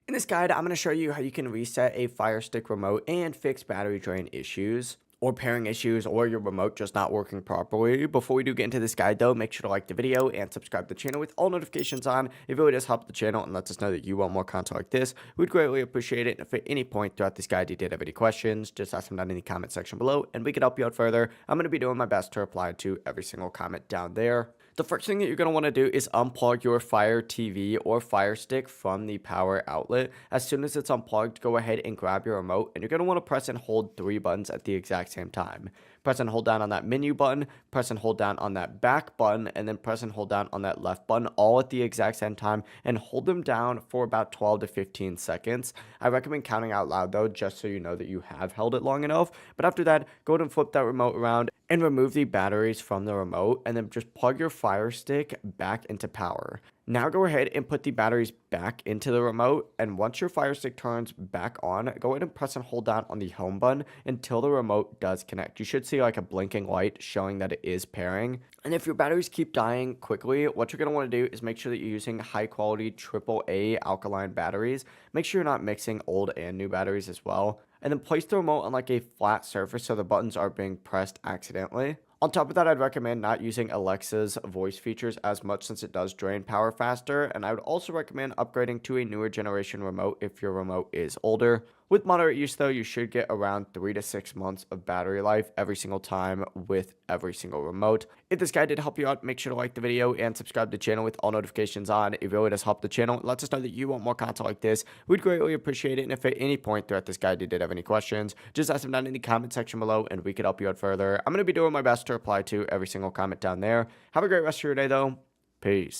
In this guide, I'm going to show you how you can reset a Firestick remote and fix battery drain issues or pairing issues or your remote just not working properly. Before we do get into this guide though, make sure to like the video and subscribe to the channel with all notifications on. It really does help the channel and lets us know that you want more content like this. We'd greatly appreciate it. And if at any point throughout this guide you did have any questions, just ask them down in the comment section below and we can help you out further. I'm going to be doing my best to reply to every single comment down there. The first thing that you're going to want to do is unplug your Fire TV or Fire Stick from the power outlet. As soon as it's unplugged, go ahead and grab your remote, and you're going to want to press and hold 3 buttons at the exact same time. Press and hold down on that menu button, press and hold down on that back button, and then press and hold down on that left button, all at the exact same time, and hold them down for about 12 to 15 seconds. I recommend counting out loud though, just so you know that you have held it long enough. But after that, go ahead and flip that remote around and remove the batteries from the remote, and then just plug your Fire Stick back into power. Now go ahead and put the batteries back into the remote, and once your Fire Stick turns back on, go ahead and press and hold down on the home button until the remote does connect. You should see like a blinking light showing that it is pairing. And if your batteries keep dying quickly, what you're going to want to do is make sure that you're using high quality AAA alkaline batteries. Make sure you're not mixing old and new batteries as well. And then place the remote on like a flat surface so the buttons are being pressed accidentally. On top of that, I'd recommend not using Alexa's voice features as much since it does drain power faster, and I would also recommend upgrading to a newer generation remote if your remote is older. With moderate use though, you should get around 3 to 6 months of battery life every single time with every single remote. If this guide did help you out, make sure to like the video and subscribe to the channel with all notifications on. It really does help the channel. It lets us know that you want more content like this. We'd greatly appreciate it, and if at any point throughout this guide you did have any questions, just ask them down in the comment section below and we could help you out further. I'm going to be doing my best to reply to every single comment down there. Have a great rest of your day though. Peace.